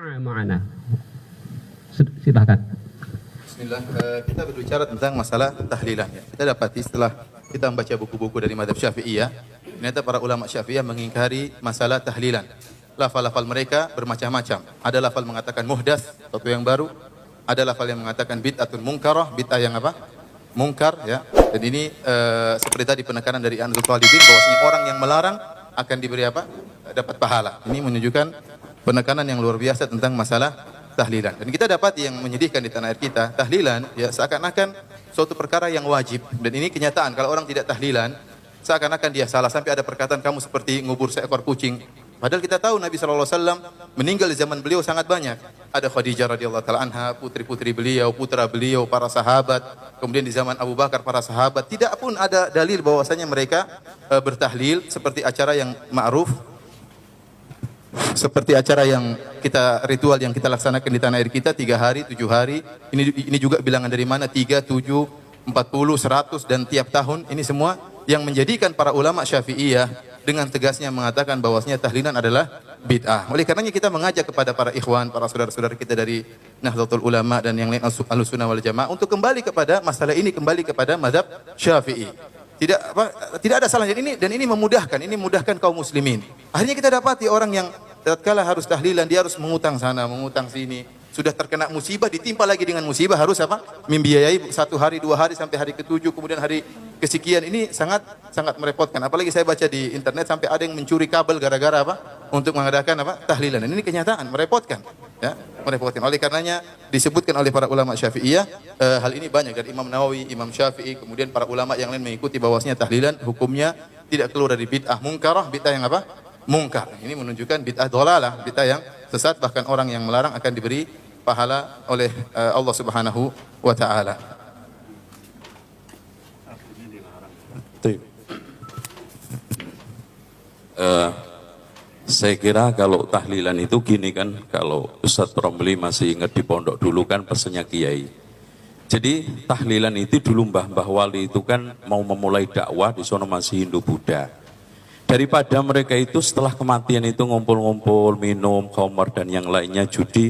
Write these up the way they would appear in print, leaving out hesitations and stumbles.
معنا. Silakan. Bismillah, kita berbicara tentang masalah tahlilan. Kita dapati setelah kita membaca buku-buku dari mazhab Syafi'iyah, ternyata para ulama Syafi'iyah mengingkari masalah tahlilan. Lafal-lafal mereka bermacam-macam. Ada lafal mengatakan muhdats, sesuatu yang baru. Ada lafal yang mengatakan bid'atun munkarah, bid'ah yang apa? Mungkar, ya. Dan ini seperti tadi penekanan dari Anzul Talibin bahwasanya orang yang melarang akan diberi apa? Dapat pahala. Ini menunjukkan penekanan yang luar biasa tentang masalah tahlilan. Dan kita dapat yang menyedihkan di tanah air kita, tahlilan ya seakan-akan suatu perkara yang wajib. Dan ini kenyataan, kalau orang tidak tahlilan, seakan-akan dia salah. Sampai ada perkataan kamu seperti ngubur seekor kucing. Padahal kita tahu Nabi SAW meninggal di zaman beliau sangat banyak. Ada Khadijah radhiyallahu taala anha, putri-putri beliau, putra beliau, para sahabat. Kemudian di zaman Abu Bakar para sahabat. Tidak pun ada dalil bahwasanya mereka bertahlil seperti acara yang ma'ruf, seperti acara yang kita ritual yang kita laksanakan di tanah air kita 3 hari, 7 hari. Ini juga bilangan dari mana? 3, 7, 40, 100 dan tiap tahun. Ini semua yang menjadikan para ulama Syafi'iyah dengan tegasnya mengatakan bahwasanya tahlilan adalah bid'ah. Oleh karenanya kita mengajak kepada para ikhwan, para saudara-saudara kita dari Nahdlatul Ulama dan yang lain Ahlussunnah wal Jamaah untuk kembali kepada masalah ini, kembali kepada mazhab Syafi'i. Tidak ada salahnya dan ini memudahkan kaum muslimin. Akhirnya kita dapati orang yang tatkala harus tahlilan dia harus mengutang sana, mengutang sini. Sudah terkena musibah ditimpa lagi dengan musibah harus apa? Membiayai 1 hari, 2 hari sampai hari ke-7 kemudian hari kesekian. Ini sangat merepotkan. Apalagi saya baca di internet sampai ada yang mencuri kabel gara-gara apa? Untuk mengadakan apa? Tahlilan. Dan ini kenyataan merepotkan. Ya, merepotkan. Oleh karenanya disebutkan oleh para ulama Syafi'iyah hal ini banyak dari Imam Nawawi, Imam Syafi'i, kemudian para ulama yang lain mengikuti bahwasanya tahlilan hukumnya tidak keluar dari bid'ah mungkarah, bid'ah yang apa? Mungkar. Ini menunjukkan bid'ah dhalalah, bid'ah yang sesat, bahkan orang yang melarang akan diberi pahala oleh Allah Subhanahu wa taala. Saya kira kalau tahlilan itu gini kan, kalau Ustadz Romli masih ingat di pondok dulu kan pesennya Kiai. Jadi tahlilan itu dulu Mbah Wali itu kan mau memulai dakwah di sono masih Hindu Buddha. Daripada mereka itu setelah kematian itu ngumpul-ngumpul, minum, khamar dan yang lainnya, judi,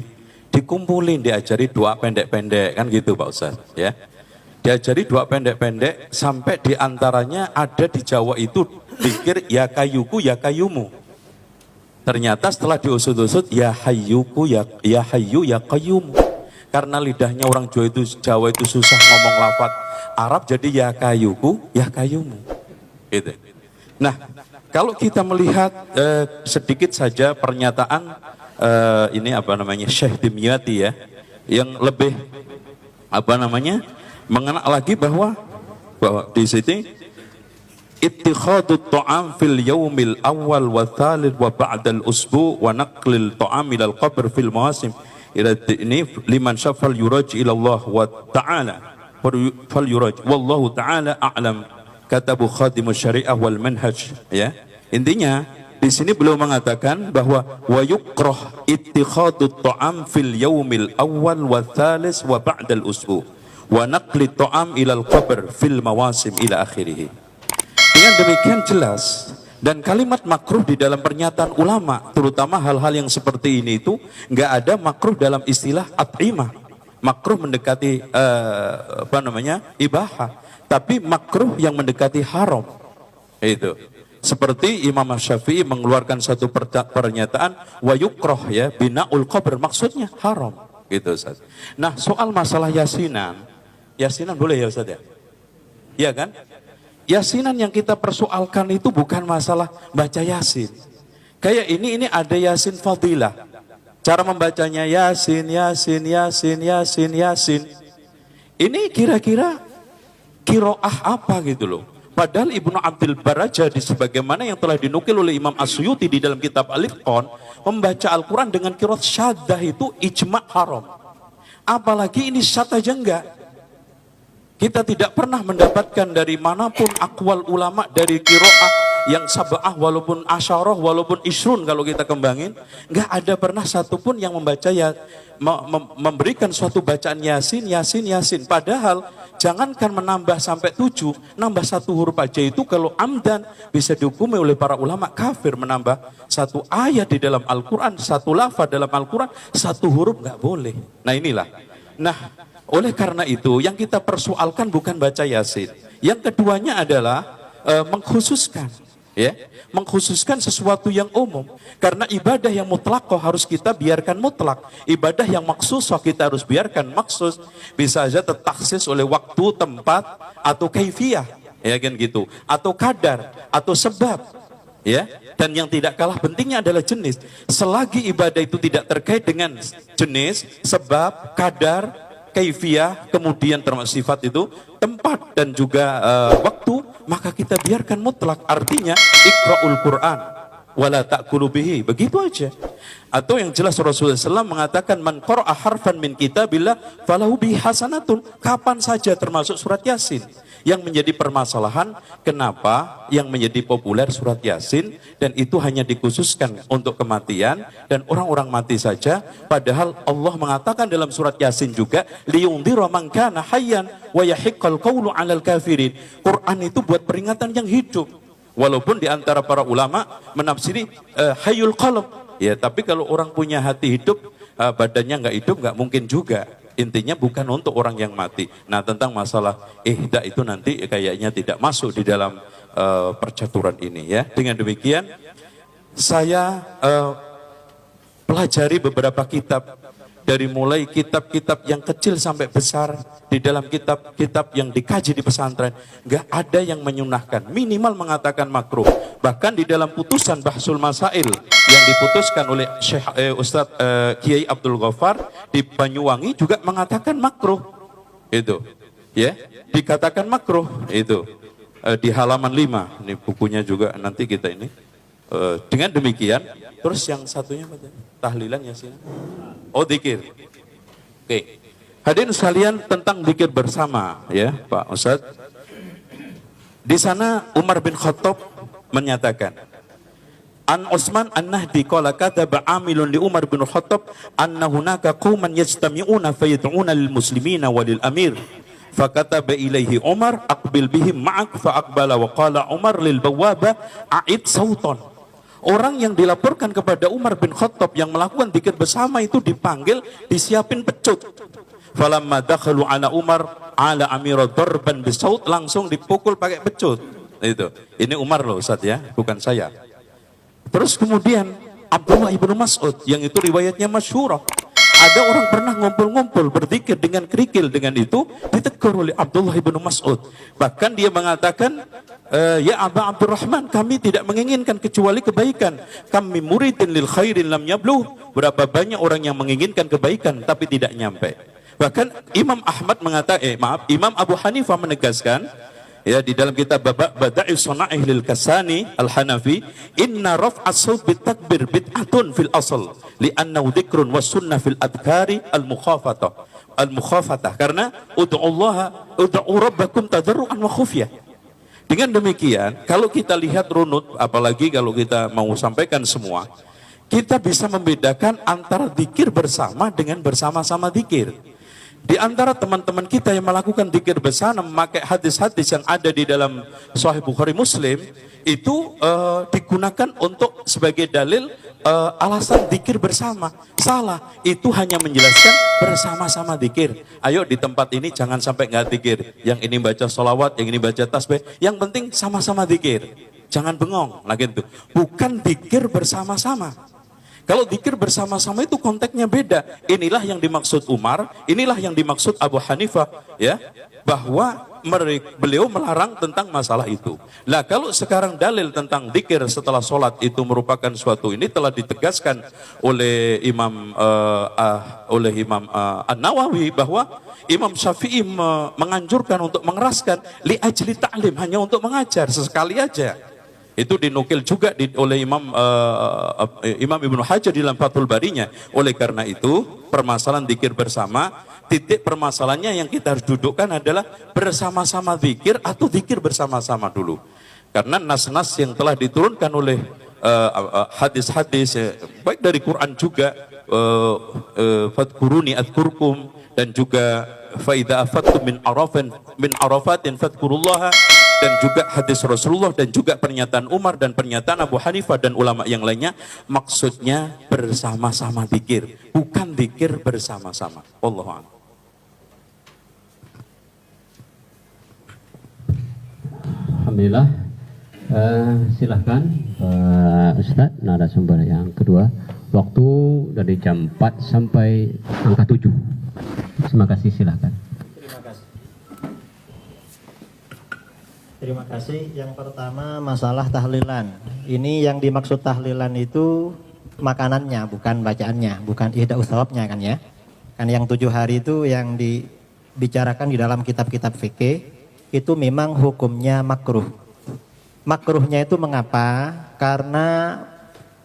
dikumpulin, diajari doa pendek-pendek kan gitu Pak Ustaz ya. Diajari doa pendek-pendek sampai diantaranya ada di Jawa itu pikir ya kayuku ya kayumu. Ternyata setelah diusut-usut ya hayyuku ya hayyu ya qayyum. Karena lidahnya orang Jawa itu susah ngomong lafaz Arab jadi ya kayuku ya kayumu. Gitu. Nah, kalau kita melihat sedikit saja pernyataan ini apa namanya Syekh Dimyati ya, yang lebih apa namanya mengena lagi bahwa di sini ittikhadut ta'am fil yaumil awal wa thalith wa ba'dal usbu wa naqlil ta'am ilal qabr fil mawasim ila ini liman syafal yuraj ila Allah wa ta'ala fal yuraj wallahu ta'ala a'lam katabu khadimus syariah wal manhaj ya. Intinya di sini beliau mengatakan bahwa wa yukrah ittikhadut ta'am fil yaumil awal wa thalith wa ba'dal usbu wa naqli ta'am ilal qabr fil mawasim ila akhirih. Dengan demikian jelas dan kalimat makruh di dalam pernyataan ulama terutama hal-hal yang seperti ini itu enggak ada makruh dalam istilah at'imah. Makruh mendekati apa namanya ibahah, tapi makruh yang mendekati haram. Itu seperti Imam Syafi'i mengeluarkan satu pernyataan wa yukrah ya binaul qabr, maksudnya haram gitu Ustaz. Nah, soal masalah yasinan boleh ya Ustaz ya? Iya kan? Yasinan yang kita persoalkan itu bukan masalah baca yasin. Kayak ini ada yasin fadilah. Cara membacanya yasin. Ini kira-kira qiraah apa gitu loh. Padahal Ibnu Abdul Barajadi sebagaimana yang telah dinukil oleh Imam As-Suyuti di dalam kitab Al-Itqan, membaca Al-Quran dengan qiraat syaddah itu ijma' haram. Apalagi ini syaddah aja enggak. Kita tidak pernah mendapatkan dari manapun akwal ulama dari qiraah yang sab'ah walaupun asyarah walaupun isrun kalau kita kembangin, enggak ada pernah satupun yang membaca ya memberikan suatu bacaan yasin. Padahal jangankan menambah sampai 7, nambah 1 huruf aja itu kalau amdan bisa dihukumi oleh para ulama kafir. Menambah 1 ayat di dalam Al-Quran, 1 lafaz dalam Al-Quran, 1 huruf nggak boleh. Nah inilah. Nah oleh karena itu yang kita persoalkan bukan baca Yasin. Yang keduanya adalah mengkhususkan. Ya, mengkhususkan sesuatu yang umum, karena ibadah yang mutlakoh harus kita biarkan mutlak, ibadah yang maksusoh kita harus biarkan maksus. Bisa saja tertaksis oleh waktu, tempat, atau kaifiyah, ya kan gitu, atau kadar, atau sebab, ya. Dan yang tidak kalah pentingnya adalah jenis. Selagi ibadah itu tidak terkait dengan jenis, sebab, kadar, kaifiyah, kemudian termasuk sifat itu, tempat dan juga waktu, maka kita biarkan mutlak. Artinya iqra'ul Quran wala ta'kulu bihi, begitu aja. Atau yang jelas Rasulullah SAW mengatakan man qara'a harfan min kitabillah falahu bihi hasanatun, kapan saja termasuk surat Yasin. Yang menjadi permasalahan kenapa yang menjadi populer surat Yasin dan itu hanya dikhususkan untuk kematian dan orang-orang mati saja, padahal Allah mengatakan dalam surat Yasin juga liyundhira man kana hayyan wa yahiqqal qawlu 'alal kafirin. Quran itu buat peringatan yang hidup. Walaupun di antara para ulama menafsiri hayyul qalb, ya, tapi kalau orang punya hati hidup, badannya nggak hidup nggak mungkin juga. Intinya bukan untuk orang yang mati. Nah tentang masalah ihda itu nanti kayaknya tidak masuk di dalam percaturan ini, ya. Dengan demikian saya pelajari beberapa kitab, dari mulai kitab-kitab yang kecil sampai besar di dalam kitab-kitab yang dikaji di pesantren, nggak ada yang menyunahkan, minimal mengatakan makruh. Bahkan di dalam putusan Bahsul Masail yang diputuskan oleh Syekh Ustadz Kiai Abdul Ghaffar di Banyuwangi juga mengatakan makruh. Itu, ya, dikatakan makruh itu di halaman 5. Ini bukunya juga nanti kita ini. Dengan demikian, terus yang satunya apa tadi? Tahlilan ya sih. Oh, zikir. Oke. Hadirin sekalian, tentang zikir bersama, ya, Pak Ustadz. Di sana Umar bin Khattab menyatakan, An Utsman An-Nahdi qala kataba amilun li Umar bin Khattab anna hunaka qauman yajtami'una fayad'una lil muslimina wa lil amir. Fakataba ilaihi Umar aqbil bihim ma'ak fa aqbala wa qala Umar lil bawwaba a'id sautan. Orang yang dilaporkan kepada Umar bin Khattab yang melakukan zikir bersama itu dipanggil, disiapin pecut. Falamma dakhalu ala Umar ala amira darban bisaut, langsung dipukul pakai pecut. Itu. Ini Umar loh Ustaz, ya, bukan saya. Terus kemudian Abdullah ibnu Mas'ud yang itu riwayatnya masyhurah. Ada orang pernah ngumpul-ngumpul berzikir dengan kerikil, dengan itu ditegur oleh Abdullah ibnu Mas'ud. Bahkan dia mengatakan, ya Aba Abdurrahman, kami tidak menginginkan kecuali kebaikan. Kami muridin lil khairin lam yabluh. Berapa banyak orang yang menginginkan kebaikan tapi tidak nyampe. Bahkan Imam Ahmad mengatakan, Imam Abu Hanifah menegaskan, ya, di dalam kitab Bada'is Sana'ih lil Kasani Al-Hanafi, inna raf'as saut bitakbir bid'atun fil asl li'annahu dzikrun was sunnah fil adhkari al-mukhafatah karena ud'u rabbakum tadarruan wa khufyah. Dengan demikian, kalau kita lihat runut, apalagi kalau kita mau sampaikan semua, kita bisa membedakan antara zikir bersama dengan bersama-sama zikir. Di antara teman-teman kita yang melakukan zikir bersama memakai hadis-hadis yang ada di dalam Sahih Bukhari Muslim itu digunakan untuk sebagai dalil alasan zikir bersama. Salah, itu hanya menjelaskan bersama-sama zikir. Ayo di tempat ini jangan sampai nggak zikir. Yang ini baca sholawat, yang ini baca tasbih. Yang penting sama-sama zikir. Jangan bengong, nah gitu. Bukan zikir bersama-sama. Kalau zikir bersama-sama itu konteksnya beda. Inilah yang dimaksud Umar, inilah yang dimaksud Abu Hanifah, ya, bahwa beliau melarang tentang masalah itu. Nah, kalau sekarang dalil tentang zikir setelah sholat itu merupakan suatu ini telah ditegaskan oleh Imam An-Nawawi bahwa Imam Syafi'i menganjurkan untuk mengeraskan li ajli ta'lim, hanya untuk mengajar sesekali aja. Itu dinukil juga oleh Imam Ibnu Hajar di dalam Fathul Barinya. Oleh karena itu, permasalahan zikir bersama, titik permasalahannya yang kita harus dudukkan adalah bersama-sama zikir atau zikir bersama-sama dulu. Karena nas-nas yang telah diturunkan oleh hadis-hadis, baik dari Quran juga, fadkuruni adkurkum, dan juga fa idza afattum min arafatin fadhkurullaha, dan juga hadis Rasulullah dan juga pernyataan Umar dan pernyataan Abu Hanifah dan ulama yang lainnya, maksudnya bersama-sama zikir, bukan zikir bersama-sama. Wallahu a'lam. Alhamdulillah. Silahkan Ustadz narasumber yang kedua. Waktu dari jam 4 sampai angka 7. Terima kasih, silahkan. Terima kasih. Yang pertama masalah tahlilan. Ini yang dimaksud tahlilan itu makanannya, bukan bacaannya, bukan ihda'u thawabnya kan ya. Kan yang 7 hari itu yang dibicarakan di dalam kitab-kitab fikih itu memang hukumnya makruh. Makruhnya itu mengapa? Karena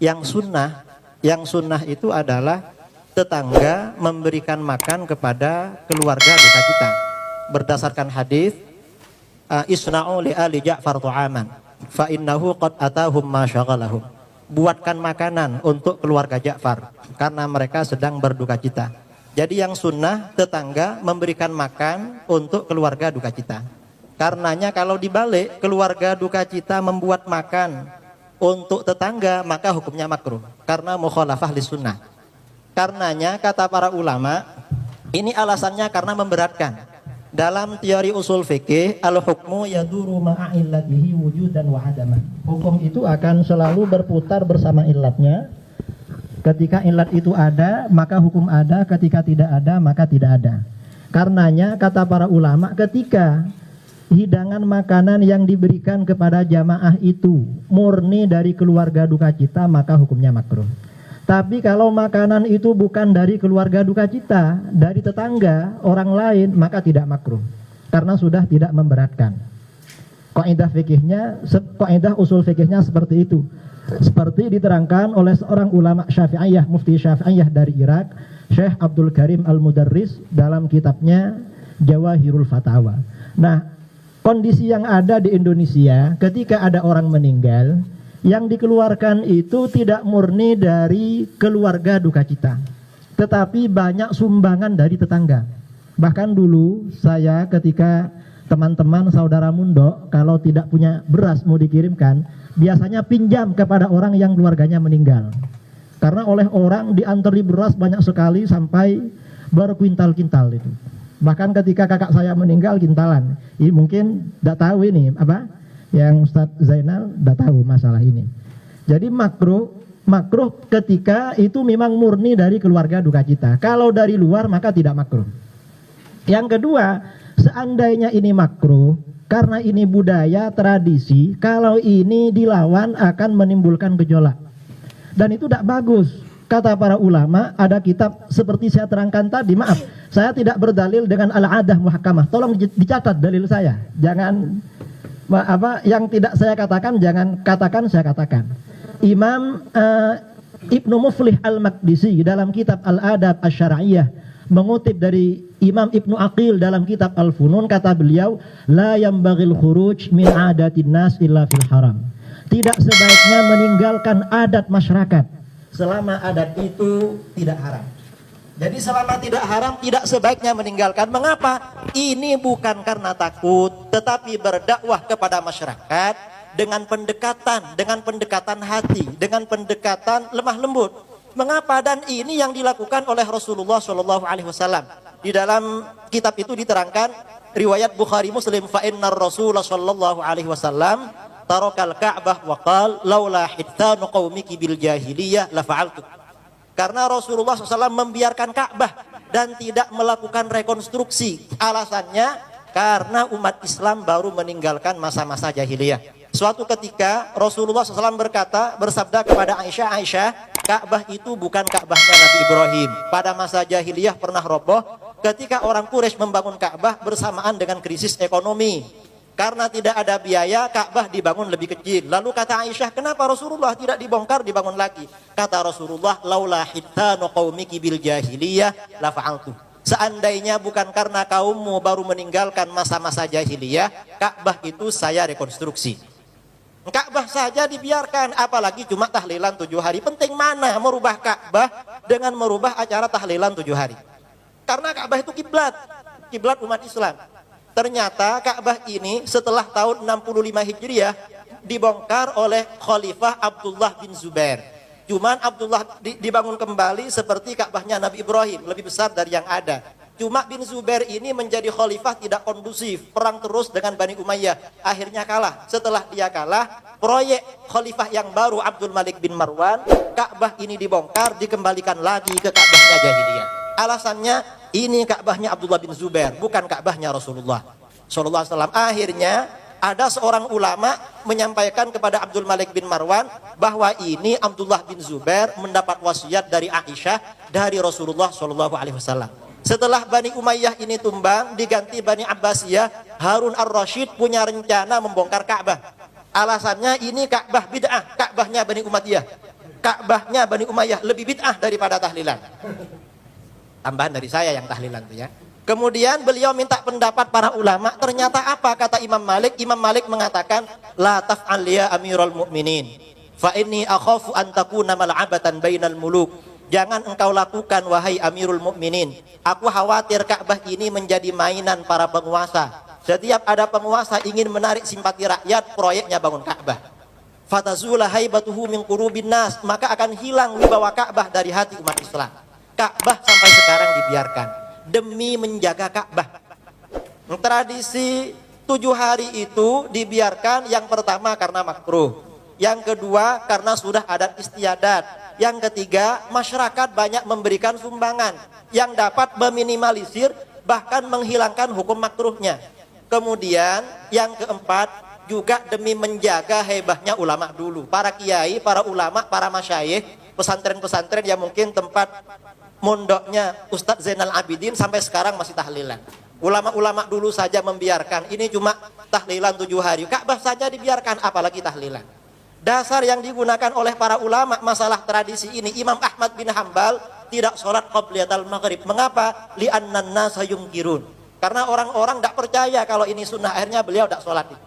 yang sunnah itu adalah tetangga memberikan makan kepada keluarga duka cita. Berdasarkan hadis isna'u li ali Ja'far tu'aman fa innahu qad atahum ma syaghalahum. Buatkan makanan untuk keluarga Ja'far karena mereka sedang berduka cita. Jadi yang sunnah tetangga memberikan makan untuk keluarga duka cita. Karenanya kalau dibalik keluarga duka cita membuat makan untuk tetangga, maka hukumnya makruh karena mukhalafah li sunnah. Karenanya kata para ulama, ini alasannya karena memberatkan. Dalam teori usul fikih, al-hukmu yaduru ma'a illatihi wujudan wa adama. Hukum itu akan selalu berputar bersama illatnya. Ketika illat itu ada, maka hukum ada. Ketika tidak ada, maka tidak ada. Karenanya kata para ulama, ketika hidangan makanan yang diberikan kepada jamaah itu murni dari keluarga duka cita, maka hukumnya makruh. Tapi kalau makanan itu bukan dari keluarga duka cita, dari tetangga, orang lain, maka tidak makruh. Karena sudah tidak memberatkan. Kaidah usul fikihnya seperti itu. Seperti diterangkan oleh seorang ulama Syafi'iyah, mufti Syafi'iyah dari Irak, Syekh Abdul Karim Al-Mudarris dalam kitabnya Jawahirul Fatawa. Nah, kondisi yang ada di Indonesia ketika ada orang meninggal, yang dikeluarkan itu tidak murni dari keluarga duka cita, tetapi banyak sumbangan dari tetangga. Bahkan dulu saya ketika teman-teman saudara Mundo kalau tidak punya beras mau dikirimkan, biasanya pinjam kepada orang yang keluarganya meninggal. Karena oleh orang diantari beras banyak sekali sampai berkuintal-kintal itu. Bahkan ketika kakak saya meninggal kintalan. Ini mungkin tidak tahu ini apa? Yang Ustadz Zainal tidak tahu masalah ini. Jadi makruh ketika itu memang murni dari keluarga duka cita. Kalau dari luar maka tidak makruh. Yang kedua, seandainya ini makruh karena ini budaya tradisi, kalau ini dilawan akan menimbulkan gejolak. Dan itu tidak bagus. Kata para ulama, ada kitab seperti saya terangkan tadi, maaf, saya tidak berdalil dengan al-adah muhkamah. Tolong dicatat dalil saya. Jangan yang tidak saya katakan, jangan katakan saya katakan. Imam Ibnu Muflih Al-Maqdisi dalam kitab Al-Adab Asy-Syar'iyyah mengutip dari Imam Ibnu Aqil dalam kitab Al-Funun, kata beliau, la yambaghil khuruj min adatin nas illa fil haram. Tidak sebaiknya meninggalkan adat masyarakat selama adat itu tidak haram. Jadi selama tidak haram, tidak sebaiknya meninggalkan. Mengapa? Ini bukan karena takut, tetapi berdakwah kepada masyarakat dengan pendekatan hati, dengan pendekatan lemah lembut. Mengapa? Dan ini yang dilakukan oleh Rasulullah SAW. Di dalam kitab itu diterangkan riwayat Bukhari Muslim, fa innar Rasulullah SAW tarakal Ka'bah wa qala laula hittanu qaumiki bil jahiliyah la fa'altu. Karena Rasulullah SAW membiarkan Ka'bah dan tidak melakukan rekonstruksi. Alasannya karena umat Islam baru meninggalkan masa-masa jahiliyah. Suatu ketika Rasulullah SAW bersabda kepada Aisyah, Ka'bah itu bukan Ka'bahnya Nabi Ibrahim. Pada masa jahiliyah pernah roboh ketika orang Quraisy membangun Ka'bah bersamaan dengan krisis ekonomi. Karena tidak ada biaya, Ka'bah dibangun lebih kecil. Lalu kata Aisyah, kenapa Rasulullah tidak dibongkar, dibangun lagi? Kata Rasulullah, laula hittanu qaumiki bil jahiliyah la fa'altu. Seandainya bukan karena kaummu baru meninggalkan masa-masa jahiliyah, Ka'bah itu saya rekonstruksi. Ka'bah saja dibiarkan, apalagi cuma tahlilan 7 hari. Penting mana merubah Ka'bah dengan merubah acara tahlilan 7 hari? Karena Ka'bah itu kiblat. kiblat umat Islam. Ternyata Ka'bah ini setelah tahun 65 Hijriah dibongkar oleh Khalifah Abdullah bin Zubair. Cuman Abdullah dibangun kembali seperti Ka'bahnya Nabi Ibrahim, lebih besar dari yang ada. Cuma bin Zubair ini menjadi khalifah tidak kondusif, perang terus dengan Bani Umayyah, akhirnya kalah. Setelah dia kalah, proyek khalifah yang baru Abdul Malik bin Marwan, Ka'bah ini dibongkar, dikembalikan lagi ke Ka'bahnya jahiliyah. Alasannya ini Ka'bahnya Abdullah bin Zubair, bukan Ka'bahnya Rasulullah sallallahu alaihi wasallam. Akhirnya ada seorang ulama menyampaikan kepada Abdul Malik bin Marwan bahwa ini Abdullah bin Zubair mendapat wasiat dari Aisyah dari Rasulullah sallallahu alaihi wasallam. Setelah Bani Umayyah ini tumbang, diganti Bani Abbasiyah, Harun ar-Rasyid punya rencana membongkar Ka'bah. Alasannya ini Ka'bah bid'ah, Ka'bahnya Bani Umayyah. Ka'bahnya Bani Umayyah lebih bid'ah daripada tahlilan. Tambahan dari saya yang tahlilan itu ya. Kemudian beliau minta pendapat para ulama, ternyata apa kata Imam Malik? Imam Malik mengatakan, la taf'al ya Amirul Mukminin, fa inni akhafu an takuna mal'abatan bainal muluk. Jangan engkau lakukan wahai Amirul Mukminin. Aku khawatir Ka'bah ini menjadi mainan para penguasa. Setiap ada penguasa ingin menarik simpati rakyat, proyeknya bangun Ka'bah. Fatazula haibatuhu min qulubin nas, maka akan hilang wibawa Ka'bah dari hati umat Islam. Ka'bah sampai sekarang dibiarkan demi menjaga Ka'bah. Tradisi 7 hari itu dibiarkan, yang pertama karena makruh, yang kedua karena sudah adat istiadat, yang ketiga masyarakat banyak memberikan sumbangan yang dapat meminimalisir bahkan menghilangkan hukum makruhnya. Kemudian yang keempat juga demi menjaga hebahnya ulama dulu, para kiai, para ulama, para masyayikh, pesantren-pesantren yang mungkin tempat mondoknya Ustadz Zainal Abidin sampai sekarang masih tahlilan. Ulama-ulama dulu saja membiarkan, ini cuma tahlilan 7 hari. Ka'bah saja dibiarkan, apalagi tahlilan. Dasar yang digunakan oleh para ulama masalah tradisi ini, Imam Ahmad bin Hambal tidak sholat qabliyatul maghrib. Mengapa? Li'annan nasa yungkirun. Karena orang-orang tidak percaya kalau ini sunnah, akhirnya beliau tidak sholat itu.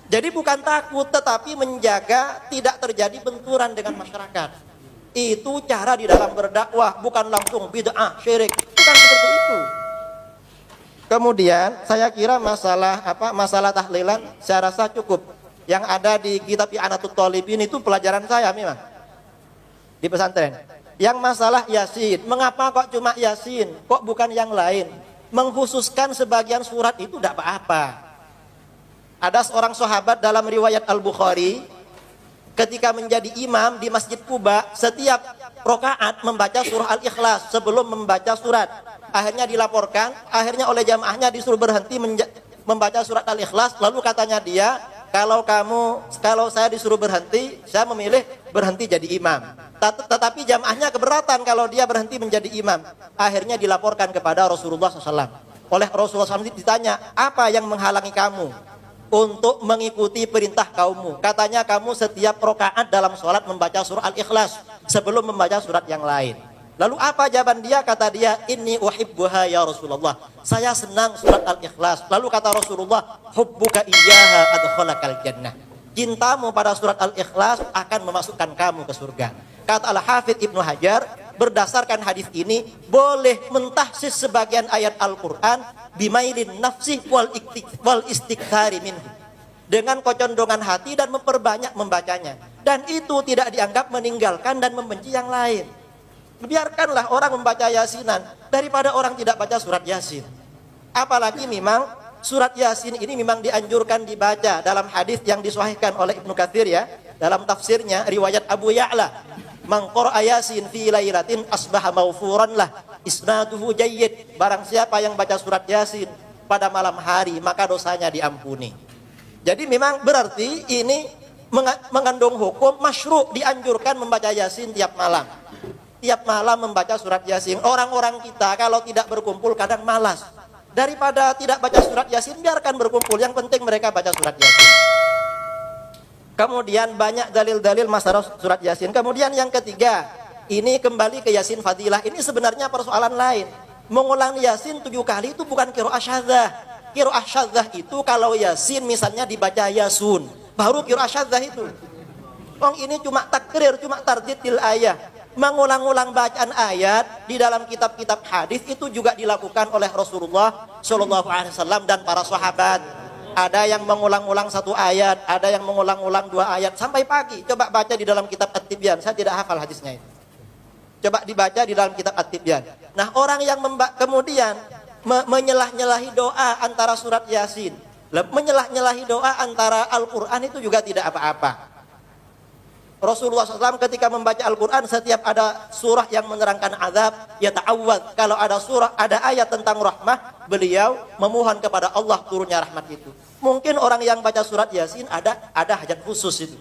Jadi bukan takut, tetapi menjaga tidak terjadi benturan dengan masyarakat. Itu cara di dalam berdakwah, bukan langsung bid'ah, syirik. Bukan seperti itu. Kemudian saya kira masalah tahlilan saya rasa cukup. Yang ada di kitab I'anatul Talibin itu pelajaran saya memang di pesantren. Yang masalah Yasin, mengapa kok cuma Yasin, kok bukan yang lain? Mengkhususkan sebagian surat itu tidak apa-apa. Ada seorang sahabat dalam riwayat Al-Bukhari, ketika menjadi imam di Masjid Quba, setiap rakaat membaca surah Al-Ikhlas sebelum membaca surat. Akhirnya dilaporkan, akhirnya oleh jamaahnya disuruh berhenti membaca surat Al-Ikhlas. Lalu katanya dia, kalau saya disuruh berhenti, saya memilih berhenti jadi imam. Tetapi jamaahnya keberatan kalau dia berhenti menjadi imam. Akhirnya dilaporkan kepada Rasulullah SAW. Oleh Rasulullah SAW ditanya, apa yang menghalangi kamu untuk mengikuti perintah kaummu? Katanya kamu setiap rakaat dalam sholat membaca surah Al-Ikhlas sebelum membaca surat yang lain. Lalu apa jawaban dia? Kata dia, inni uhibbuha ya Rasulullah, saya senang surat Al-Ikhlas. Lalu kata Rasulullah, hubbuka iyyaha adkhalakal jannah, cintamu pada surat Al-Ikhlas akan memasukkan kamu ke surga. Kata Al-Hafidz Ibnu Hajar, berdasarkan hadis ini boleh mentahsis sebagian ayat Al-Quran bimailin nafsih wal istikthari minhu, dengan kecondongan hati dan memperbanyak membacanya, dan itu tidak dianggap meninggalkan dan membenci yang lain. Biarkanlah orang membaca Yasinan daripada orang tidak baca surat Yasin. Apalagi memang surat Yasin ini memang dianjurkan dibaca dalam hadis yang disahihkan oleh Ibnu Katsir ya, dalam tafsirnya riwayat Abu Ya'la, man qara'a Yasin fi lailatin asbaha maghfuran lah isnaduhu jayyid, barang siapa yang baca surat Yasin pada malam hari maka dosanya diampuni. Jadi memang berarti ini mengandung hukum masyru', dianjurkan membaca Yasin tiap malam. Tiap malam membaca surat Yasin. Orang-orang kita kalau tidak berkumpul kadang malas. Daripada tidak baca surat Yasin, biarkan berkumpul. Yang penting mereka baca surat Yasin. Kemudian banyak dalil-dalil masalah surat Yasin. Kemudian yang ketiga, ini kembali ke Yasin Fadilah. Ini sebenarnya persoalan lain. Mengulang Yasin 7 kali itu bukan qiraah syadzah. Qiraah syadzah itu kalau Yasin misalnya dibaca Yasun, baru qiraah syadzah itu. Ini cuma takrir, cuma tardidil ayah. Mengulang-ulang bacaan ayat di dalam kitab-kitab hadis itu juga dilakukan oleh Rasulullah Shallallahu Alaihi Wasallam dan para sahabat. Ada yang mengulang-ulang satu ayat, ada yang mengulang-ulang 2 ayat sampai pagi. Coba baca di dalam kitab At-Tibyan. Saya tidak hafal hadisnya itu. Coba dibaca di dalam kitab At-Tibyan. Nah, orang yang kemudian menyelah-nyelahi doa antara surat Yasin, menyelah-nyelahi doa antara Al-Quran itu juga tidak apa-apa. Rasulullah SAW ketika membaca Al-Quran, setiap ada surah yang menerangkan azab, ya ta'awwad. Kalau ada surah, ada ayat tentang rahmah, beliau memohon kepada Allah turunnya rahmat itu. Mungkin orang yang baca surat Yasin ada hajat khusus itu.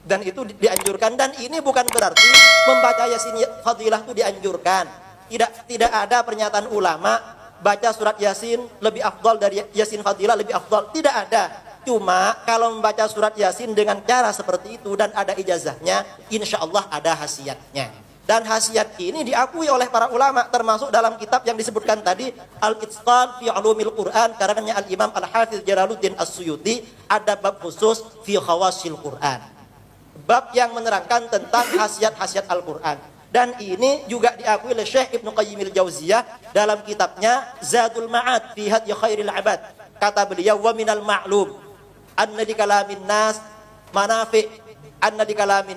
Dan itu dianjurkan. Dan ini bukan berarti membaca Yasin fadilah itu dianjurkan. Tidak ada pernyataan ulama baca surat Yasin lebih afdal dari Yasin fadilah lebih afdal. Tidak ada. Cuma kalau membaca surat Yasin dengan cara seperti itu dan ada ijazahnya, insya Allah ada khasiatnya. Dan khasiat ini diakui oleh para ulama, termasuk dalam kitab yang disebutkan tadi, Al-Itqan fi Ulumil Quran, karangannya Al-Imam Al-Hafiz Jalaluddin As-Suyuti, ada bab khusus fi khawasil Quran. Bab yang menerangkan tentang khasiat-khasiat Al-Quran. Dan ini juga diakui oleh Syekh Ibnu Qayyim al-Jauziyah dalam kitabnya Zadul Ma'ad fi Hadyi Khairil Ibad. Kata beliau, wa minal ma'lum anna di kalamin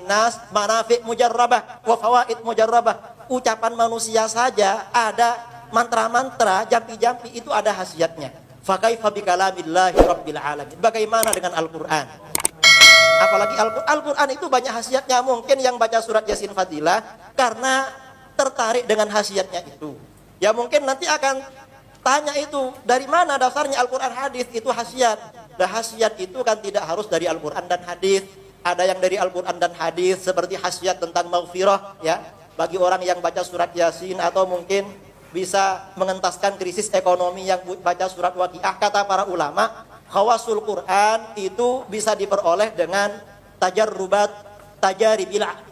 nas manafi' mujarrabah wa fawaid mujarrabah. Ucapan manusia saja ada mantra-mantra, jampi-jampi itu ada khasiatnya. Fa kaifa bi kalamillahi rabbil alamin. Bagaimana dengan Al-Qur'an? Apalagi Al-Qur'an itu banyak khasiatnya. Mungkin yang baca surat Yasin fadilah karena tertarik dengan khasiatnya itu. Ya mungkin nanti akan tanya itu, dari mana dasarnya Al-Quran hadis itu khasiat. Nah, khasiat itu kan tidak harus dari Al-Quran dan hadis. Ada yang dari Al-Quran dan hadis seperti khasiat tentang maghfirah ya, bagi orang yang baca surat Yasin, atau mungkin bisa mengentaskan krisis ekonomi yang baca surat Waqiah. Kata para ulama, khawasul Quran itu bisa diperoleh dengan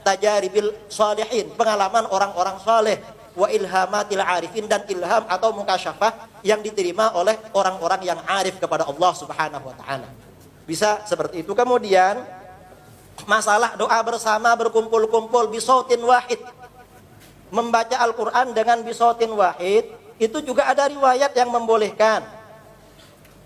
tajaribil salihin, pengalaman orang-orang saleh, wa ilhamatil arifin, dan ilham atau mukasyafah yang diterima oleh orang-orang yang arif kepada Allah Subhanahu wa taala. Bisa seperti itu. Kemudian masalah doa bersama berkumpul-kumpul bisautin wahid. Membaca Al-Qur'an dengan bisautin wahid itu juga ada riwayat yang membolehkan.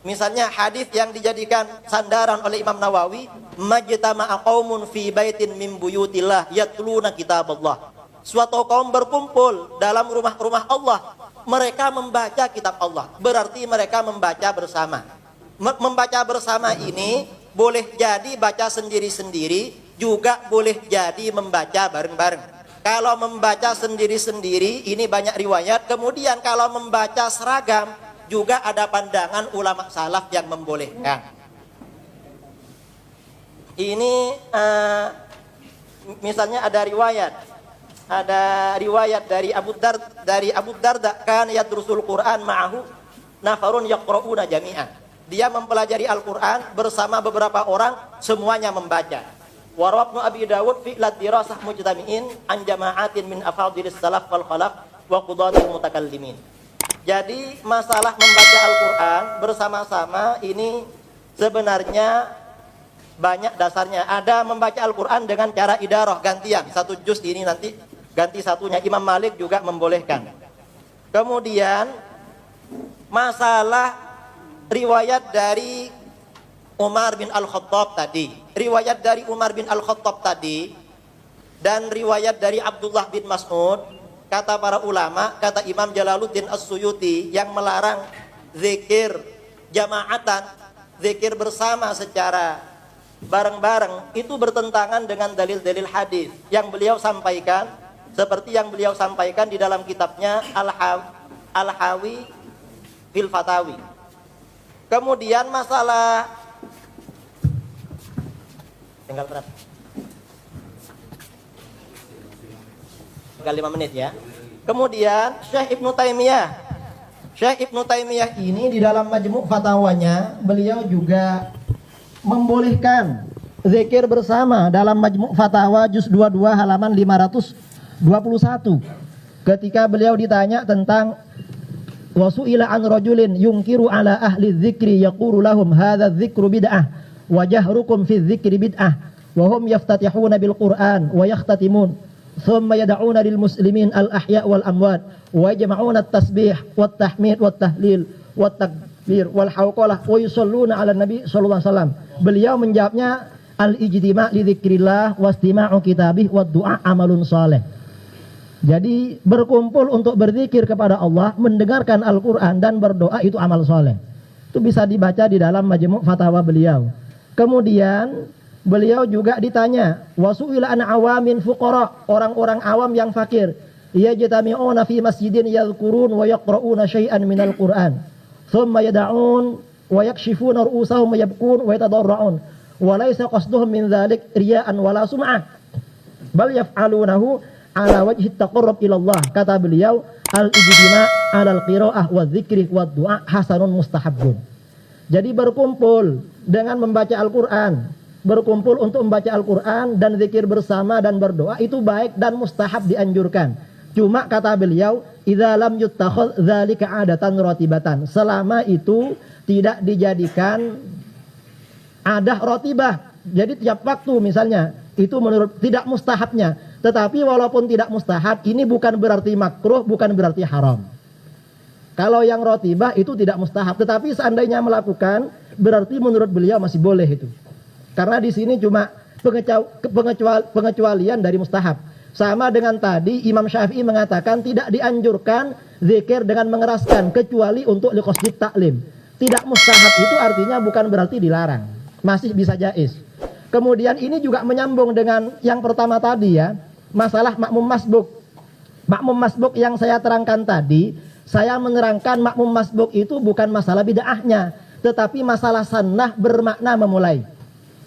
Misalnya hadis yang dijadikan sandaran oleh Imam Nawawi, majtama'a qaumun fi baitin min buyutillah yatluna kitaballah. Suatu kaum berkumpul dalam rumah-rumah Allah, mereka membaca kitab Allah. Berarti mereka membaca bersama. Membaca bersama ini boleh jadi baca sendiri-sendiri, juga boleh jadi membaca bareng-bareng. Kalau membaca sendiri-sendiri ini banyak riwayat. Kemudian kalau membaca seragam juga ada pandangan ulama salaf yang membolehkan. Ini misalnya ada riwayat dari Abu Darda kan yadrusul Quran ma'ahu nafarun yaqra'una jami'an. Dia mempelajari Al-Quran bersama beberapa orang, semuanya membaca. Wa rawabnu Abi Dawud fi dirasah mujtami'in an jama'atin min afadilis salaf wal khalaf wa qudatil mutakallimin. Jadi masalah membaca Al-Quran bersama-sama ini sebenarnya banyak dasarnya. Ada membaca Al-Quran dengan cara idarah, gantian. Satu juz ini nanti ganti satunya. Imam Malik juga membolehkan. Kemudian masalah riwayat dari Umar bin Al-Khattab tadi. Riwayat dari Umar bin Al-Khattab tadi dan riwayat dari Abdullah bin Mas'ud. Kata para ulama, kata Imam Jalaluddin As-Suyuti, yang melarang zikir jamaatan, zikir bersama secara bareng-bareng, itu bertentangan dengan dalil-dalil hadis yang beliau sampaikan, seperti yang beliau sampaikan di dalam kitabnya Al-Hawi fil Fatawi. Kemudian masalah tinggal berapa? Tinggal 5 menit ya. Kemudian Syekh Ibnu Taimiyah ini di dalam Majmu' Fatawanya beliau juga membolehkan zikir bersama dalam Majmu' Fatawa juz 22 halaman 521. Ketika beliau ditanya tentang wasu'ila an rajulin yungkiru ala ahli dzikri yaqulu lahum hadza dzikru bid'ah wa jahrukum fi dzikri bid'ah wa hum yaftatihuna bil Qur'an wa yakhtatimun thumma yad'una lil muslimin al ahya wal amwat wa yajma'una at-tasbih wat tahmid wat tahlil wat takbir wal hauqalah wa yusalluna 'ala nabi sallallahu alaihi wasallam. Beliau menjawabnya al-ijtima' li dzikrillah wastima'u kitabih wad du'a amalun saleh. Jadi berkumpul untuk berzikir kepada Allah, mendengarkan Al-Qur'an dan berdoa itu amal saleh. Itu bisa dibaca di dalam Majmu' Fatawa beliau. Kemudian beliau juga ditanya, wasu'ila an awamin fuqara, orang-orang awam yang fakir, yajtami'una fi masjidin yadhkurun wa yaqra'una syai'an minal Qur'an, thumma yad'un wa yakshifuna ru'usahum wa yabkun wa yatadarra'un, wa laysa qasduhum min dhalik riya'an wala sum'ah, bal yaf'alunahu ala wajhi taqarrub ila Allah. Kata beliau, al-ijtima' 'ala al-qira'ah wa dzikri wa du'a hasanun mustahabbun. Jadi berkumpul dengan membaca Al-Qur'an, berkumpul untuk membaca Al-Quran dan zikir bersama dan berdoa itu baik dan mustahab dianjurkan. Cuma kata beliau, idza lam yuttakhadh dzalika 'adatan ratibatan, selama itu tidak dijadikan adah ratibah. Jadi tiap waktu misalnya, itu menurut tidak mustahabnya. Tetapi walaupun tidak mustahab, ini bukan berarti makruh, bukan berarti haram. Kalau yang ratibah itu tidak mustahab, tetapi seandainya melakukan berarti menurut beliau masih boleh itu. Karena di sini cuma pengecualian dari mustahab. Sama dengan tadi Imam Syafi'i mengatakan tidak dianjurkan zikir dengan mengeraskan kecuali untuk liqasdit taklim. Tidak mustahab itu artinya bukan berarti dilarang, masih bisa jaiz. Kemudian ini juga menyambung dengan yang pertama tadi ya, masalah makmum masbuk. Makmum masbuk yang saya terangkan tadi, saya menerangkan makmum masbuk itu bukan masalah bid'ahnya, tetapi masalah sunnah bermakna memulai.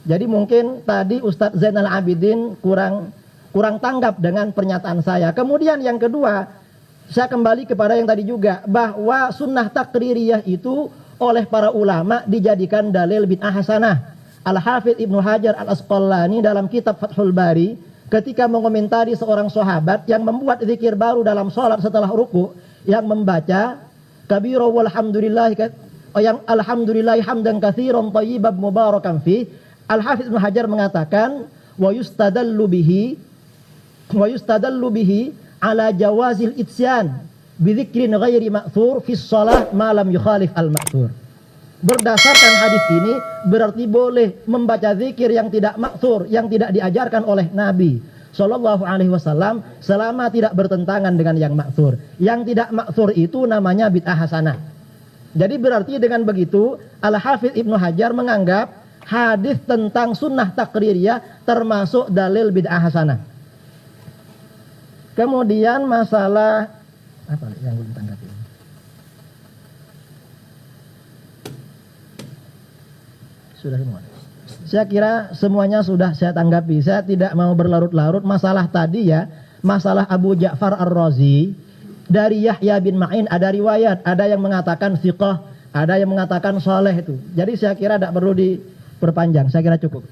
Jadi mungkin tadi Ustadz Zainal Abidin kurang tanggap dengan pernyataan saya. Kemudian yang kedua, saya kembali kepada yang tadi juga, bahwa sunnah takririyah itu oleh para ulama dijadikan dalil bid'ah hasanah. Al-Hafidh Ibnu Hajar Al-Asqalani dalam kitab Fathul Bari ketika mengomentari seorang sahabat yang membuat zikir baru dalam sholat setelah ruku, yang membaca kabira walhamdulillah, yang alhamdulillahi hamdan katsiran thayyiban mubarakan fi. Al-Hafidz Ibnu Hajar mengatakan wa yustadallu bihi ala jawazil itsyan bi dzikrin ghairi ma'thur fi shalah ma lam yukhalif al-ma'thur. Berdasarkan hadis ini berarti boleh membaca zikir yang tidak ma'thur, yang tidak diajarkan oleh Nabi sallallahu alaihi wasallam selama tidak bertentangan dengan yang ma'thur. Yang tidak ma'thur itu namanya bid'ah hasanah. Jadi berarti dengan begitu Al-Hafidz Ibnu Hajar menganggap hadis tentang sunnah takririyah termasuk dalil bid'ah hasanah. Kemudian masalah apa yang belum tanggapi? Sudah semua. Saya kira semuanya sudah saya tanggapi. Saya tidak mau berlarut-larut. Masalah tadi ya, masalah Abu Ja'far Ar-Razi dari Yahya bin Ma'in ada riwayat, ada yang mengatakan thiqah, ada yang mengatakan saleh itu. Jadi saya kira tidak perlu diperpanjang. Saya kira cukup.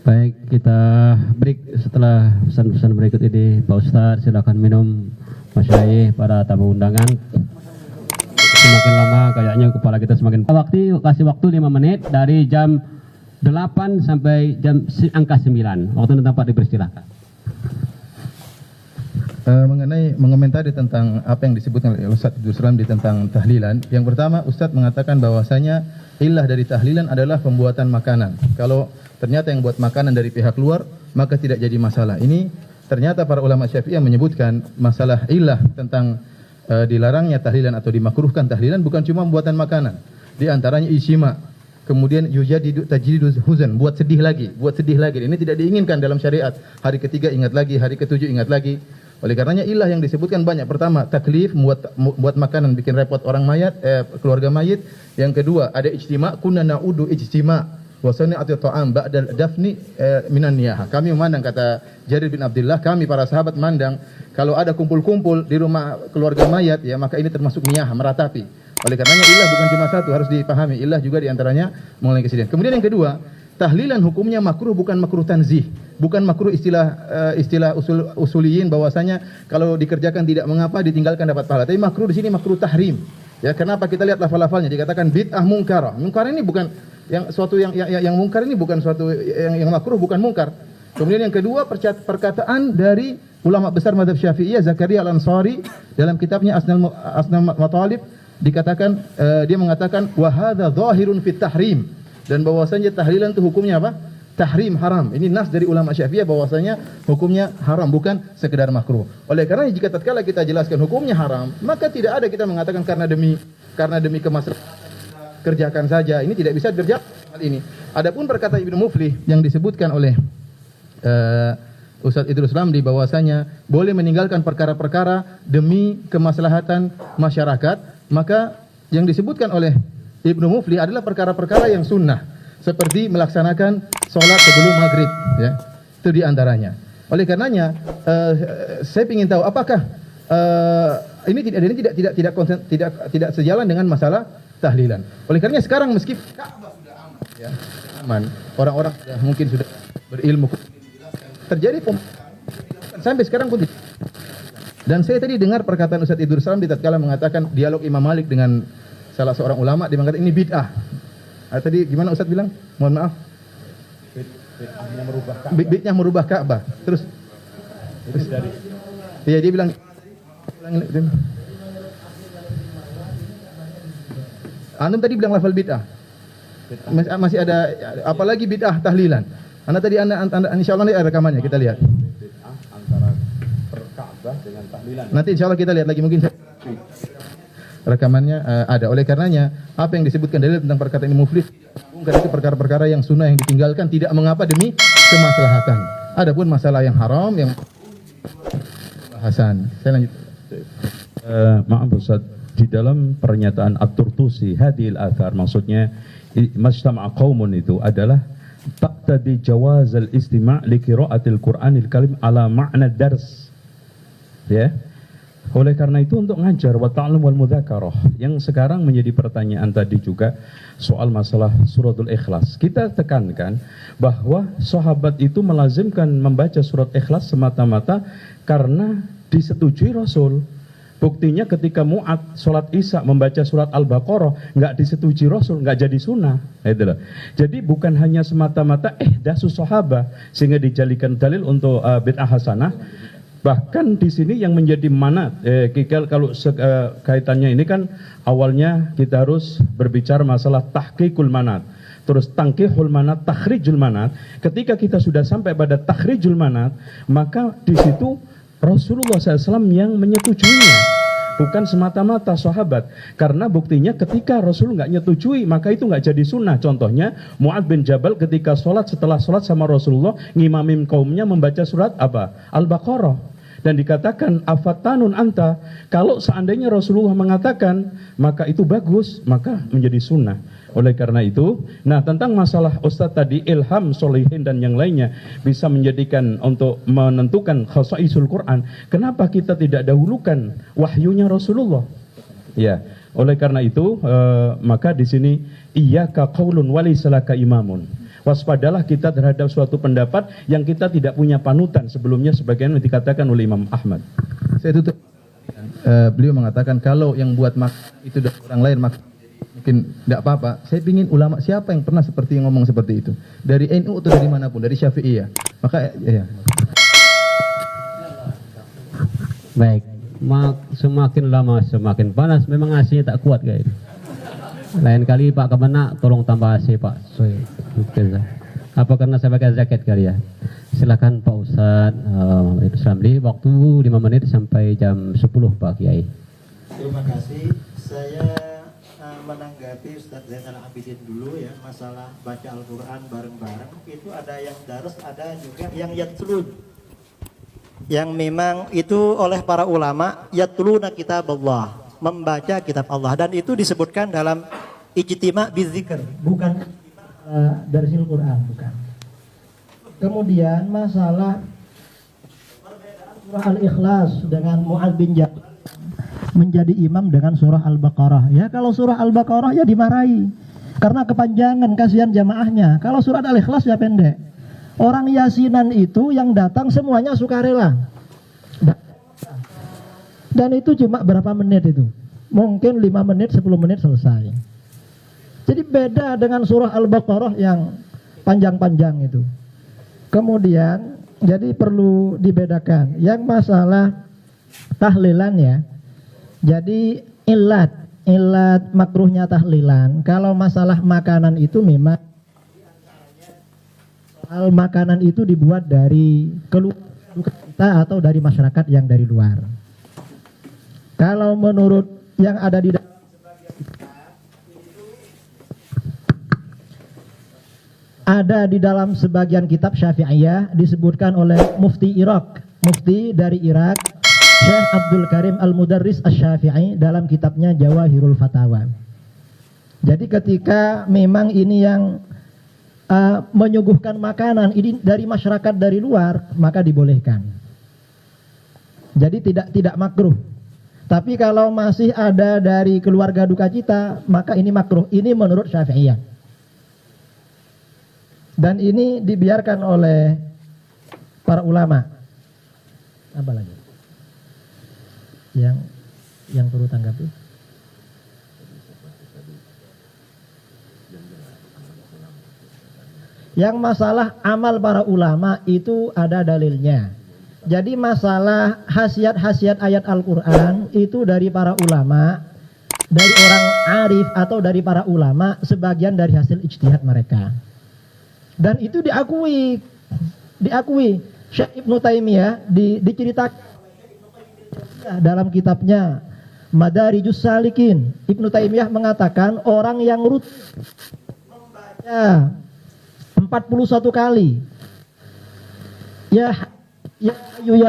Baik, kita break. Setelah pesan-pesan berikut ini, Pak Ustadz silakan minum, masyayikh, para tamu undangan. Semakin lama kayaknya kepala kita semakin kasih waktu 5 menit dari jam 8 sampai jam angka 9. Waktu dan tempat dipersilakan. Mengenai mengomentari tentang apa yang disebutkan oleh Ustadz Abdul Salam di tentang tahlilan. Yang pertama, Ustadz mengatakan bahwasanya illah dari tahlilan adalah pembuatan makanan. Kalau ternyata yang buat makanan dari pihak luar, maka tidak jadi masalah. Ini ternyata para ulama Syafi'iyah menyebutkan masalah illah tentang dilarangnya tahlilan atau dimakruhkan tahlilan bukan cuma pembuatan makanan. Di antaranya ijma'. Kemudian yujadidu tajdidul huzan, buat sedih lagi. Ini tidak diinginkan dalam syariat. Hari ketiga ingat lagi, hari ketujuh ingat lagi. Oleh karenanya ilah yang disebutkan banyak. Pertama, taklif, buat makanan, bikin repot orang mayat, keluarga mayit. Yang kedua, ada ijtima', kunna na'udu ijtima'. Wasani ati ta'am ba'dal dafni minan niyahah. Kami memandang, kata Jarir bin Abdullah, kami para sahabat mandang kalau ada kumpul-kumpul di rumah keluarga mayat, ya maka ini termasuk niyahah, meratapi. Oleh karenanya ilah bukan cuma satu, harus dipahami. Ilah juga diantaranya mengenai kesedihan. Kemudian yang kedua, tahlilan hukumnya makruh, bukan makruh tanzih, bukan makruh istilah usuliyin bahwasanya kalau dikerjakan tidak mengapa, ditinggalkan dapat pahala. Tapi makruh di sini makruh tahrim. Ya, kenapa kita lihat lafal-lafalnya dikatakan bid'ah mungkarah. Mungkarah ini bukan Yang suatu yang mungkar ini bukan suatu yang makruh, bukan mungkar. Kemudian yang kedua perkataan dari ulama besar mazhab Syafi'iyah Zakaria Al-Ansari dalam kitabnya Asnal Matalib dikatakan dia mengatakan wa hadza zahirun fit tahrim, dan bahwasanya tahlilan itu hukumnya apa? Tahrim, haram. Ini nas dari ulama Syafi'iyah bahwasanya hukumnya haram, bukan sekedar makruh. Oleh karena jika tatkala kita jelaskan hukumnya haram, maka tidak ada kita mengatakan karena demi kemaslahatan kerjakan saja. Ini tidak bisa terjadi hal ini. Adapun perkataan Ibnu Muflih yang disebutkan oleh Ustaz Idrus Ramli bahwasanya boleh meninggalkan perkara-perkara demi kemaslahatan masyarakat, maka yang disebutkan oleh Ibnu Muflih adalah perkara-perkara yang sunnah, seperti melaksanakan sholat sebelum maghrib, ya, itu diantaranya. Oleh karenanya saya ingin tahu apakah ini tidak sejalan dengan masalah tahlilan. Oleh karenanya sekarang meskipun Ka'bah sudah aman, ya, aman, orang-orang mungkin sudah berilmu, terjadi sampai sekarang pun tidak. Dan saya tadi dengar perkataan Ustaz Idrus Salam di tatkala mengatakan dialog Imam Malik dengan salah seorang ulama, dia mengatakan ini bid'ah. Tadi gimana Ustaz bilang? Mohon maaf. Bid'ah merubah Ka'bah. Terus iya dia bilang Antum tadi bilang lafal bid'ah. Masih ada apalagi bid'ah tahlilan. Anda tadi insyaallah nanti ada rekamannya, kita lihat. Antara Ka'bah dengan tahlilan. Nanti insyaallah kita lihat lagi, mungkin rekamannya ada. Oleh karenanya apa yang disebutkan dalil tentang perkataan Imam Muflih karena itu perkara-perkara yang sunnah yang ditinggalkan tidak mengapa demi kemaslahatan. Adapun masalah yang haram yang bahasan. Saya lanjut. Maaf Ustaz, di dalam pernyataan At-Turtusi hadil athar, maksudnya majtama'a qaumun itu adalah taqtadi jawaz al-istima' li qira'atil Qur'anil Karim ala ma'na dars. Ya. Oleh karena itu untuk ngajar wa ta'allum wal mudzakarah, yang sekarang menjadi pertanyaan tadi juga soal masalah suratul Ikhlas. Kita tekankan bahwa sahabat itu melazimkan membaca surat Ikhlas semata-mata karena disetujui Rasul. Buktinya ketika Mu'ad sholat Isya membaca surat Al-Baqarah nggak disetujui Rasul, nggak jadi sunnah. Itulah. Jadi bukan hanya semata-mata dasus sahabah sehingga dijadikan dalil untuk bid'ah hasanah. Bahkan di sini yang menjadi manat, kalau kaitannya ini kan awalnya kita harus berbicara masalah tahqiqul manat, terus tangkihul manat, takhrijul manat. Ketika kita sudah sampai pada takhrijul manat, maka di situ Rasulullah SAW yang menyetujuinya, bukan semata-mata sahabat. Karena buktinya ketika Rasul nggak nyetujui, maka itu nggak jadi sunnah. Contohnya Mu'ad bin Jabal ketika setelah sholat sama Rasulullah, ngimamin kaumnya membaca surat apa? Al-Baqarah. Dan dikatakan afatanun anta, kalau seandainya Rasulullah mengatakan maka itu bagus, maka menjadi sunnah. Oleh karena itu, nah tentang masalah Ustadz tadi ilham solihin dan yang lainnya bisa menjadikan untuk menentukan khasaisul Quran, kenapa kita tidak dahulukan wahyunya Rasulullah? Ya, oleh karena itu maka di sini iyyaka qaulun walaysa laka imamun. Waspadalah kita terhadap suatu pendapat yang kita tidak punya panutan sebelumnya, sebagaimana dikatakan oleh Imam Ahmad. Saya tutup. Beliau mengatakan kalau yang buat itu dari orang lain mungkin tidak apa-apa. Saya ingin ulama siapa yang pernah seperti yang ngomong seperti itu, dari NU atau dari manapun, dari Syafi'iyah. Maka ya. Baik, semakin lama semakin panas. Memang AC-nya tak kuat kayak ini. Lain kali Pak Kemenak tolong tambah AC Pak. Apa karena saya pakai jaket kali ya? Silakan Pak Ustadz Ramli, waktu 5 menit sampai jam 10 Pak Kiai. Terima kasih. Saya menanggapi Ustadz Zainal Abidin dulu ya, masalah baca Al-Quran bareng-bareng. Itu ada yang darus, ada juga yang yatlun, yang memang itu oleh para ulama yatluna kitab Allah, membaca kitab Allah, dan itu disebutkan dalam ijtima' bidzikr, bukan darsil Quran, bukan. Kemudian masalah surah Al-Ikhlas dengan Mu'ad bin Jabal menjadi imam dengan surah Al-Baqarah. Ya kalau surah Al-Baqarah ya dimarahi karena kepanjangan, kasihan jamaahnya. Kalau surah Al-Ikhlas ya pendek. Orang yasinan itu yang datang semuanya sukarela. Dan itu cuma berapa menit itu? Mungkin 5 menit, 10 menit selesai. Jadi beda dengan surah Al-Baqarah yang panjang-panjang itu. Kemudian jadi perlu dibedakan yang masalah tahlilan ya. Jadi ilat makruhnya tahlilan. Kalau masalah makanan itu memang makanan itu dibuat dari keluarga kita atau dari masyarakat yang dari luar. Kalau menurut yang ada di dalam sebagian kitab Syafi'iyah disebutkan oleh Mufti dari Irak, Syekh Abdul Karim Al-Mudarris Asy-Syafi'i dalam kitabnya Jawahirul Fatawa. Jadi ketika memang ini yang menyuguhkan makanan ini dari masyarakat dari luar, maka dibolehkan. Jadi tidak makruh. Tapi kalau masih ada dari keluarga duka cita, maka ini makruh. Ini menurut Syafi'iyah. Dan ini dibiarkan oleh para ulama. Apa lagi? Yang perlu tanggapi? Yang masalah amal para ulama itu ada dalilnya. Jadi masalah khasiat-khasiat ayat Al-Quran itu dari para ulama, dari orang arif atau dari para ulama, sebagian dari hasil ijtihad mereka. Dan itu diakui. Syekh Ibnu Taimiyah diceritakan dalam kitabnya Madarijus Salikin. Ibnu Taimiyah mengatakan orang yang rutin membaca 41 kali ya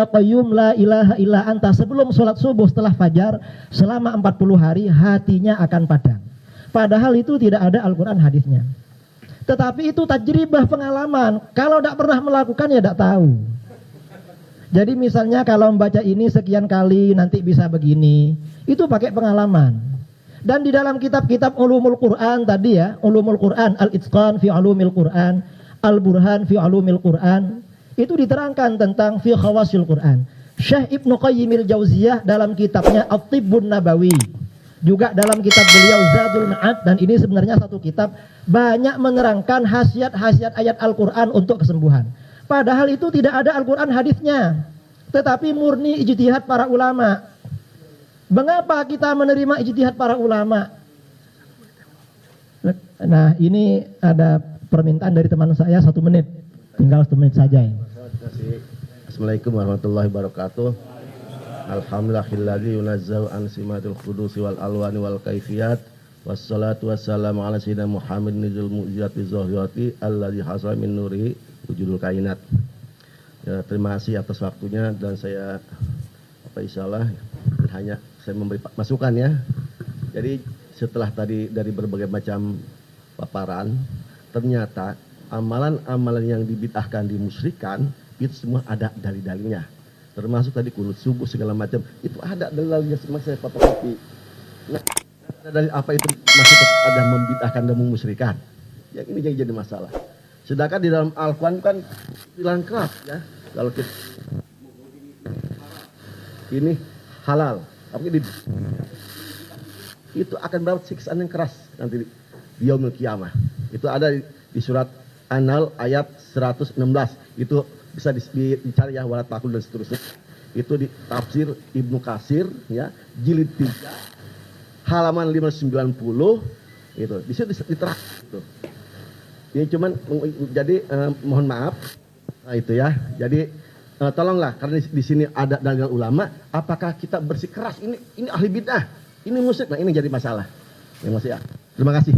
qayyum la ilaha illa anta sebelum sholat subuh setelah fajar selama 40 hari hatinya akan padam. Padahal itu tidak ada Al-Quran hadisnya. Tetapi itu tajribah, pengalaman. Kalau tidak pernah melakukan ya tidak tahu. Jadi misalnya kalau membaca ini sekian kali nanti bisa begini. Itu pakai pengalaman. Dan di dalam kitab-kitab ulumul Quran tadi ya, ulumul Quran, Al-Itqan fi ulumil Quran, Al-Burhan fi ulumil Quran, itu diterangkan tentang fi khawasil Quran. Syekh Ibnu Qayyimil Jauziyah dalam kitabnya At-Tibbun Nabawi, juga dalam kitab beliau Zadul Ma'ad, dan ini sebenarnya satu kitab, banyak menerangkan khasiat-khasiat ayat Al-Quran untuk kesembuhan. Padahal itu tidak ada Al-Quran hadisnya, tetapi murni ijtihad para ulama. Mengapa kita menerima ijtihad para ulama? Nah, ini ada permintaan dari teman saya 1 menit. Tinggal 1 menit saja ya. Assalamualaikum warahmatullahi wabarakatuh. Alhamdulillahilladzi yunazzahu an simatul qudusi wal alwani wal kaifiyat. Wassalatu wassalamu ala sayyidina Muhammad nizul mu'jizati zahirati alladzi hasala min nurihi wujudul kainat. Ya, terima kasih atas waktunya, dan saya insyaallah hanya saya memberi masukan ya. Jadi setelah tadi dari berbagai macam paparan, ternyata amalan-amalan yang dibid'ahkan, dimusyrikan, itu semua ada dalil-dalilnya. Termasuk tadi kunut subuh segala macam, itu ada dalilnya, semua saya fotokopi. Nah, dari apa itu masih ada membid'ahkan dan memusyrikan? Yang ini yang jadi masalah. Sedangkan di dalam Al-Quran kan bilang keras ya, kalau kita ini halal, tapi itu akan mendapat siksaan yang keras nanti di yaumil qiyamah. Itu ada di surat An-Nahl ayat 116. Itu bisa dicari ya, wala takul dan seterusnya. Itu di tafsir Ibnu Katsir ya, jilid 3 halaman 590 itu. Di situ diterangkan itu. Ini cuman jadi mohon maaf. Nah, itu ya. Jadi tolonglah, karena di sini ada dalil ulama, apakah kita bersikeras ini ahli bid'ah, ini musyrik. Nah, ini jadi masalah. Ya Mas ya. Terima kasih.